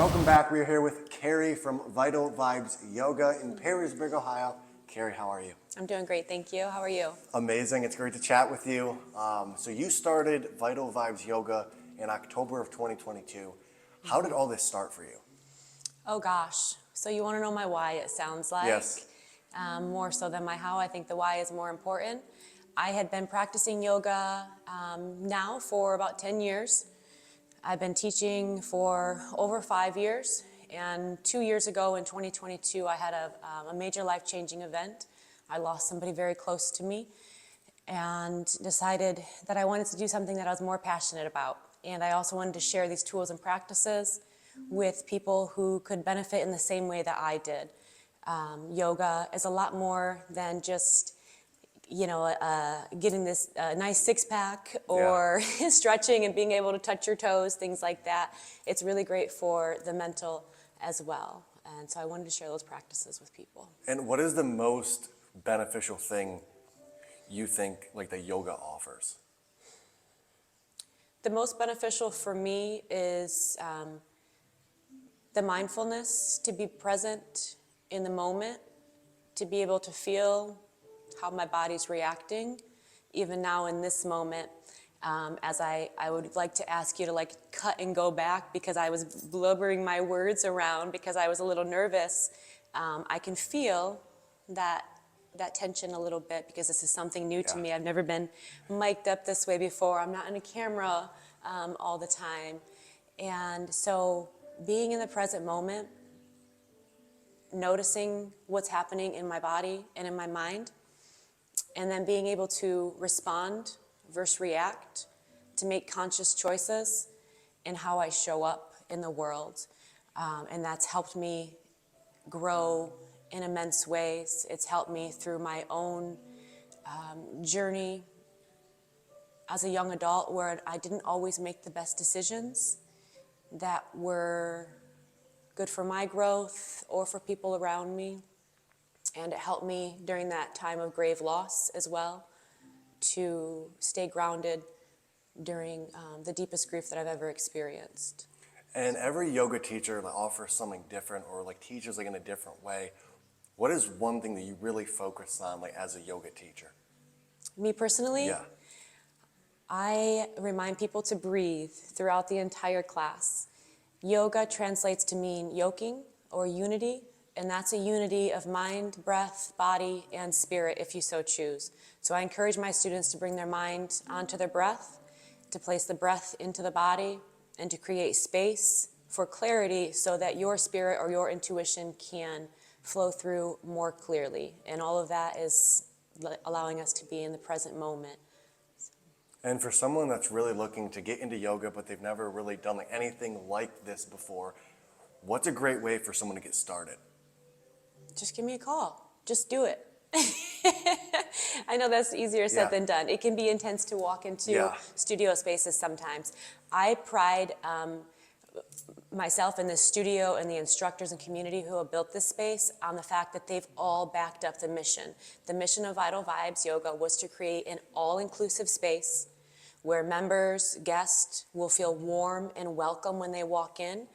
Welcome back. We're here with Kari from Value Yoga in Perrysburg, Ohio. Kari, how are you? I'm doing great, thank you. How are you? Amazing. It's great to chat with you. So you started Vital Vibes Yoga in October of 2022. How did all this start for you? Oh gosh. So you want to know my why, it sounds like? Yes. More so than my how. I think the why is more important. I had been practicing yoga now for about 10 years. I've been teaching for over 5 years. And 2 years ago in 2022, I had a major life-changing event. I lost somebody very close to me and decided that I wanted to do something that I was more passionate about. And I also wanted to share these tools and practices with people who could benefit in the same way that I did. Yoga is a lot more than just, getting this nice six-pack or stretching and being able to touch your toes, things like that. It's really great for the mental as well. And so I wanted to share those practices with people. And what is the most beneficial thing you think that yoga offers? The most beneficial for me is the mindfulness, to be present in the moment, to be able to feel how my body's reacting, even now in this moment. As I would like to ask you to cut and go back because I was blubbering my words around because I was a little nervous. I can feel that tension a little bit because this is something new to me. I've never been mic'd up this way before. I'm not in a camera all the time. And so being in the present moment, noticing what's happening in my body and in my mind, and then being able to respond versus react, to make conscious choices in how I show up in the world. And that's helped me grow in immense ways. It's helped me through my own journey as a young adult where I didn't always make the best decisions that were good for my growth or for people around me. And it helped me during that time of grave loss as well to stay grounded during the deepest grief that I've ever experienced. And every yoga teacher offers something different or teaches in a different way. What is one thing that you really focus on as a yoga teacher? Me personally? Yeah. I remind people to breathe throughout the entire class. Yoga translates to mean yoking or unity, and that's a unity of mind, breath, body, and spirit if you so choose. So I encourage my students to bring their mind onto their breath, to place the breath into the body, and to create space for clarity so that your spirit or your intuition can flow through more clearly. And all of that is allowing us to be in the present moment. And for someone that's really looking to get into yoga, but they've never really done anything like this before, what's a great way for someone to get started? Just give me a call. Just do it. I know that's easier said than done. It can be intense to walk into studio spaces sometimes. I pride myself in this studio and the instructors and community who have built this space on the fact that they've all backed up the mission. The mission of Vital Vibes Yoga was to create an all-inclusive space where members, guests will feel warm and welcome when they walk in,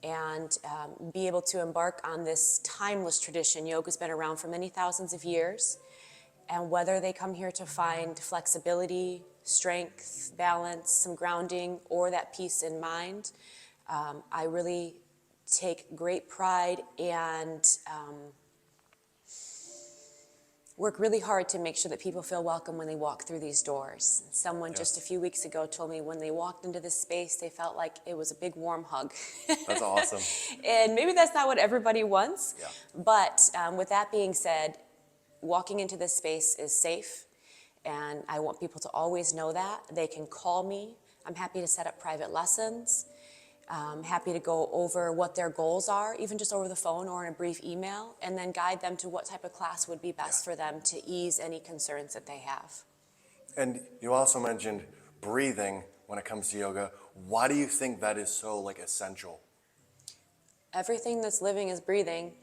and be able to embark on this timeless tradition. Yoga's been around for many thousands of years, and whether they come here to find flexibility, strength, balance, some grounding, or that peace in mind, I really take great pride and work really hard to make sure that people feel welcome when they walk through these doors. Someone just a few weeks ago told me when they walked into this space, they felt like it was a big warm hug. That's awesome. And maybe that's not what everybody wants, but with that being said, walking into this space is safe, and I want people to always know that. They can call me. I'm happy to set up private lessons. I'm happy to go over what their goals are, even just over the phone or in a brief email, and then guide them to what type of class would be best for them to ease any concerns that they have. And you also mentioned breathing when it comes to yoga. Why do you think that is so essential? Everything that's living is breathing.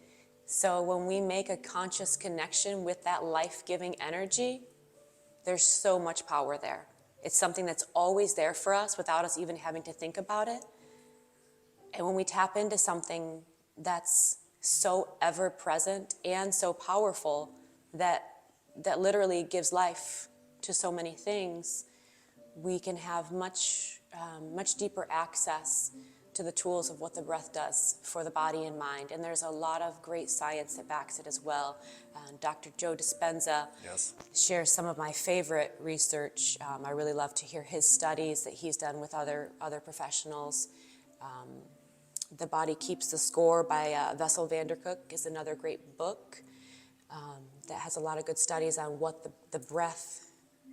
So when we make a conscious connection with that life-giving energy, there's so much power there. It's something that's always there for us without us even having to think about it. And when we tap into something that's so ever present and so powerful that literally gives life to so many things, we can have much deeper access to the tools of what the breath does for the body and mind. And there's a lot of great science that backs it as well. Dr. Joe Dispenza Yes. shares some of my favorite research. I really love to hear his studies that he's done with other professionals. The Body Keeps the Score by Vessel Vandercook is another great book that has a lot of good studies on what the breath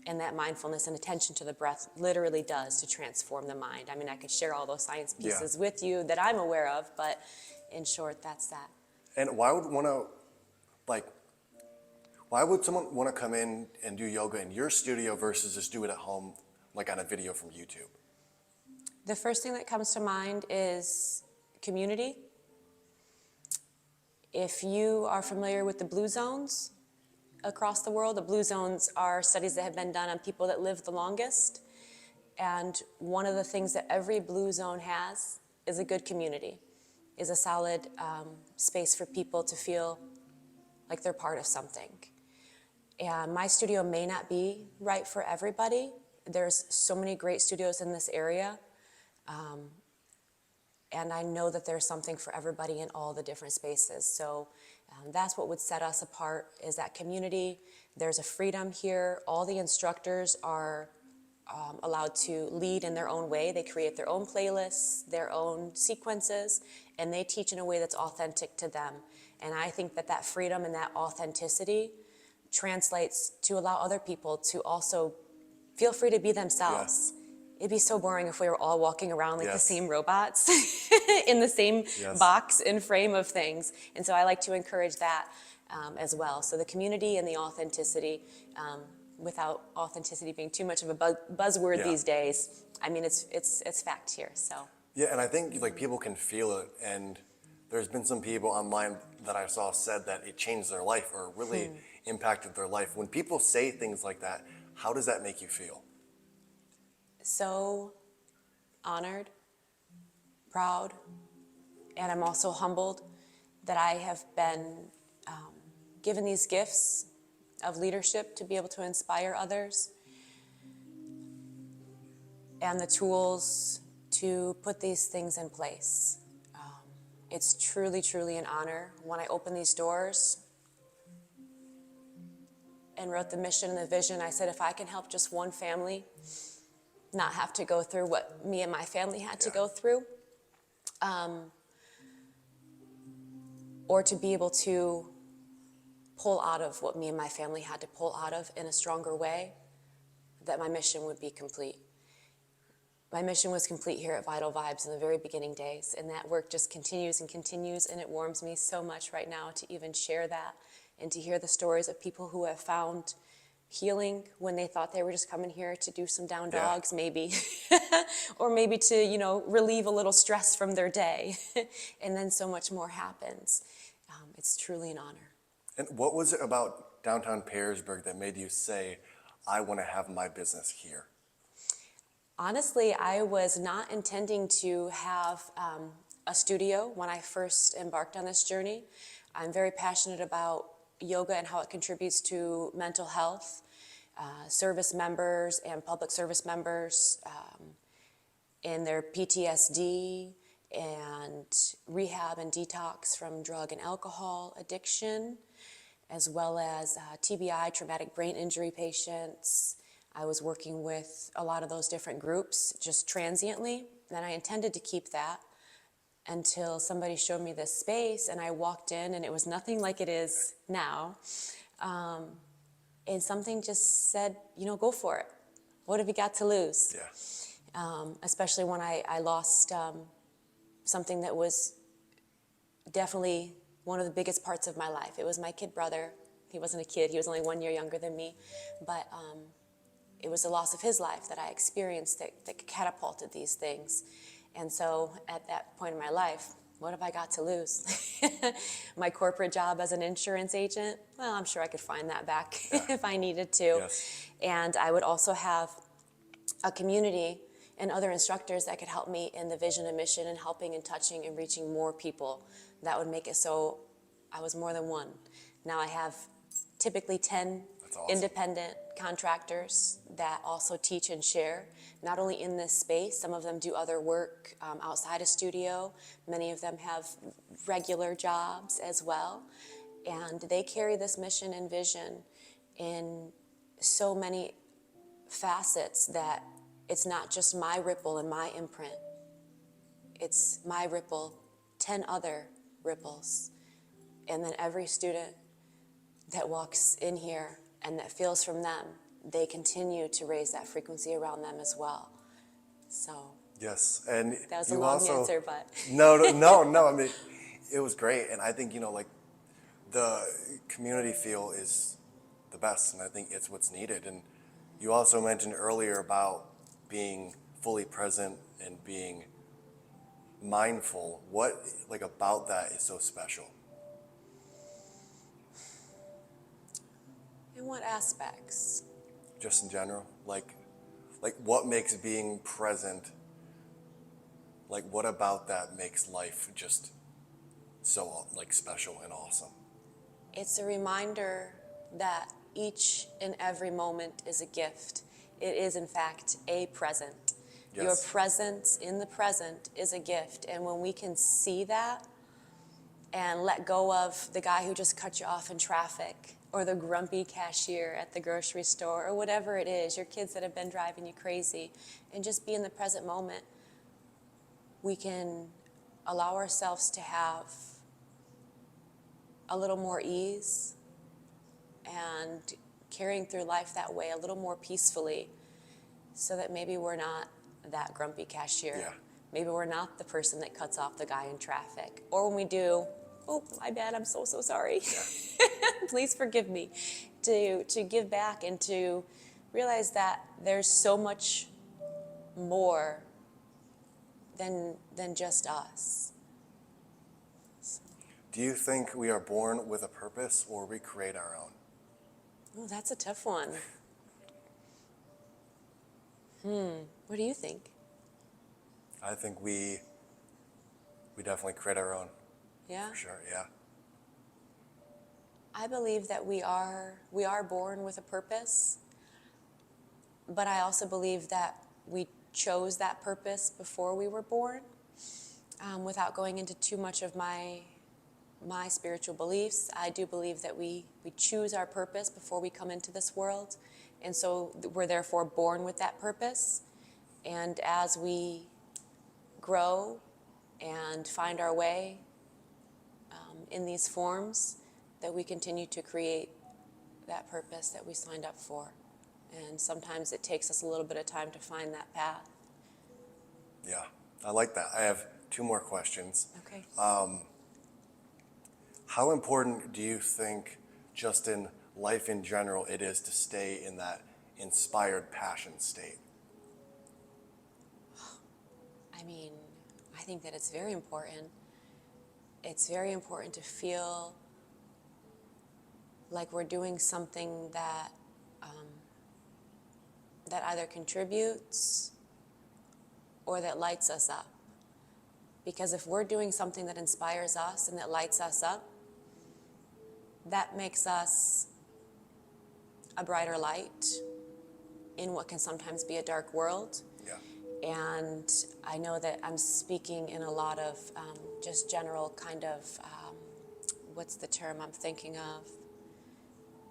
and that mindfulness and attention to the breath literally does to transform the mind. I mean, I could share all those science pieces with you that I'm aware of, but in short, that's that. And why would someone want to come in and do yoga in your studio versus just do it at home, like on a video from YouTube? The first thing that comes to mind is community. If you are familiar with the blue zones across the world, the blue zones are studies that have been done on people that live the longest. And one of the things that every blue zone has is a good community, is a solid space for people to feel like they're part of something. And my studio may not be right for everybody. There's so many great studios in this area. And I know that there's something for everybody in all the different spaces. So that's what would set us apart, is that community. There's a freedom here. All the instructors are allowed to lead in their own way. They create their own playlists, their own sequences, and they teach in a way that's authentic to them. And I think that freedom and that authenticity translates to allow other people to also feel free to be themselves. Yeah. It'd be so boring if we were all walking around like the same robots in the same box and frame of things. And so I like to encourage that as well. So the community and the authenticity, without authenticity being too much of a buzzword these days. I mean, it's fact here. So yeah, and I think like people can feel it. And there's been some people online that I saw said that it changed their life or really impacted their life. When people say things like that, how does that make you feel? So honored, proud, and I'm also humbled that I have been given these gifts of leadership to be able to inspire others and the tools to put these things in place. It's truly, truly an honor. When I opened these doors and wrote the mission and the vision, I said, if I can help just one family not have to go through what me and my family had to go through, or to be able to pull out of what me and my family had to pull out of in a stronger way, that my mission would be complete. My mission was complete here at Vital Vibes in the very beginning days, and that work just continues and continues, and it warms me so much right now to even share that and to hear the stories of people who have found healing when they thought they were just coming here to do some down dogs, maybe, or maybe to, relieve a little stress from their day, and then so much more happens. It's truly an honor. And what was it about Downtown Perrysburg that made you say, I want to have my business here? Honestly, I was not intending to have a studio when I first embarked on this journey. I'm very passionate about yoga and how it contributes to mental health, service members and public service members in their PTSD and rehab and detox from drug and alcohol addiction, as well as TBI, traumatic brain injury patients. I was working with a lot of those different groups just transiently, and I intended to keep that until somebody showed me this space, and I walked in, and it was nothing like it is now. And something just said, go for it. What have you got to lose? Yeah. Especially when I lost something that was definitely one of the biggest parts of my life. It was my kid brother. He wasn't a kid. He was only 1 year younger than me. But it was the loss of his life that I experienced that catapulted these things. And so at that point in my life, what have I got to lose? My corporate job as an insurance agent? Well, I'm sure I could find that back if I needed to. Yes. And I would also have a community and other instructors that could help me in the vision and mission and helping and touching and reaching more people. That would make it so I was more than one. Now I have typically 10 That's awesome. independent contractors that also teach and share, not only in this space. Some of them do other work outside of studio. Many of them have regular jobs as well. And they carry this mission and vision in so many facets that it's not just my ripple and my imprint. It's my ripple, 10 other ripples. And then every student that walks in here and that feels from them, they continue to raise that frequency around them as well. So Yes, and that was a you long also, answer, but no. I mean, it was great, and I think like the community feel is the best, and I think it's what's needed. And you also mentioned earlier about being fully present and being mindful. What about that is so special? in what aspects? Just in general, like what makes being present, what about that makes life just so special and awesome? It's a reminder that each and every moment is a gift. It is, in fact, a present. Yes. Your presence in the present is a gift. And when we can see that and let go of the guy who just cut you off in traffic, or the grumpy cashier at the grocery store, or whatever it is, your kids that have been driving you crazy, and just be in the present moment, we can allow ourselves to have a little more ease and carrying through life that way a little more peacefully, so that maybe we're not that grumpy cashier. Yeah. Maybe we're not the person that cuts off the guy in traffic. Or when we do, oh, my bad, I'm so sorry. Yeah. Please forgive me. To give back and to realize that there's so much more than just us. Do you think we are born with a purpose, or we create our own? Oh, that's a tough one. What do you think? I think we definitely create our own. Yeah? For sure, yeah. I believe that we are born with a purpose, but I also believe that we chose that purpose before we were born. Without going into too much of my spiritual beliefs, I do believe that we choose our purpose before we come into this world, and so we're therefore born with that purpose. And as we grow and find our way in these forms, that we continue to create that purpose that we signed up for. And sometimes it takes us a little bit of time to find that path. Yeah, I like that. I have 2 more questions. Okay. How important do you think, just in life in general, it is to stay in that inspired passion state? I mean, I think that it's very important. It's very important to feel like we're doing something that that either contributes or that lights us up. Because if we're doing something that inspires us and that lights us up, that makes us a brighter light in what can sometimes be a dark world. Yeah. And I know that I'm speaking in a lot of just general kind of, what's the term I'm thinking of?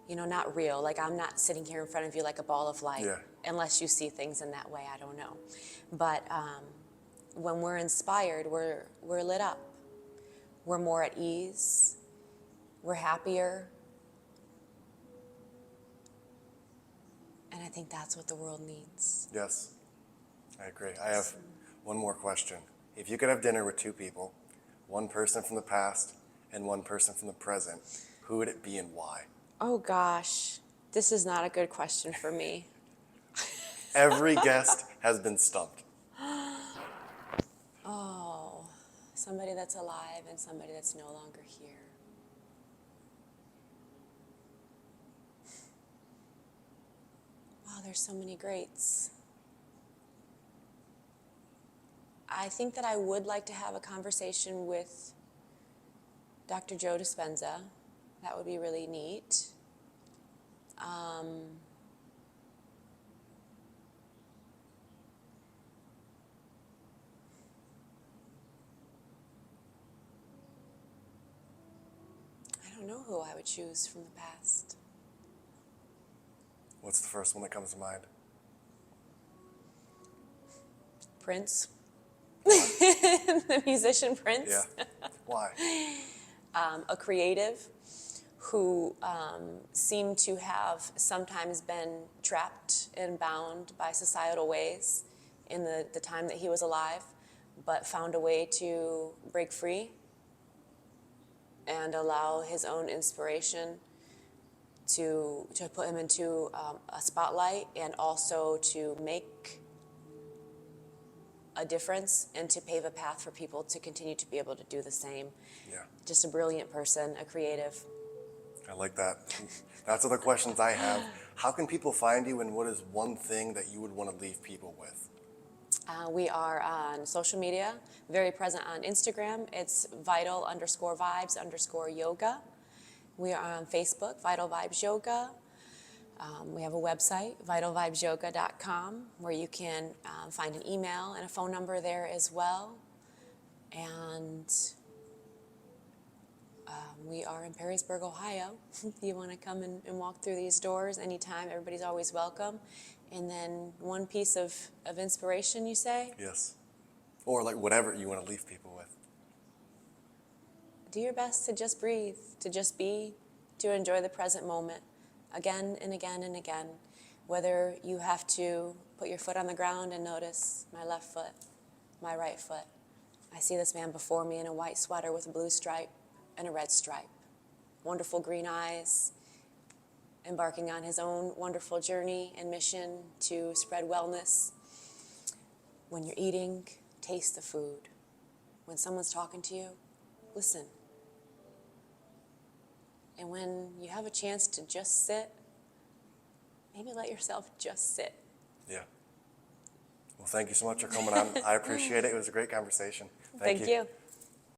Not real. Like, I'm not sitting here in front of you like a ball of light. Yeah. Unless you see things in that way, I don't know. But when we're inspired, we're lit up. We're more at ease. We're happier. And I think that's what the world needs. Yes, I agree. I have one more question. If you could have dinner with 2 people, one person from the past and one person from the present, who would it be and why? Oh gosh, this is not a good question for me. Every guest has been stumped. Oh, somebody that's alive and somebody that's no longer here. Wow, there's so many greats. I think that I would like to have a conversation with Dr. Joe Dispenza. That would be really neat. I don't know who I would choose from the past. What's the first one that comes to mind? Prince. The musician Prince. Yeah. Why? A creative who seemed to have sometimes been trapped and bound by societal ways in the time that he was alive, but found a way to break free and allow his own inspiration to put him into a spotlight, and also to make a difference and to pave a path for people to continue to be able to do the same. Yeah. Just a brilliant person, a creative. I like that. That's other questions I have. How can people find you, and what is one thing that you would want to leave people with? We are on social media, very present on Instagram. It's vital_vibes_yoga. We are on Facebook, Vital Vibes Yoga. We have a website, vitalvibesyoga.com, where you can find an email and a phone number there as well. And we are in Perrysburg, Ohio. If you want to come and walk through these doors anytime, everybody's always welcome. And then one piece of inspiration, you say? Yes. Or like whatever you want to leave people with. Do your best to just breathe, to just be, to enjoy the present moment again and again and again. Whether you have to put your foot on the ground and notice my left foot, my right foot. I see this man before me in a white sweater with a blue stripe and a red stripe. Wonderful green eyes, embarking on his own wonderful journey and mission to spread wellness. When you're eating, taste the food. When someone's talking to you, listen. And when you have a chance to just sit, maybe let yourself just sit. Yeah. Well, thank you so much for coming on. I appreciate it. It was a great conversation. Thank you.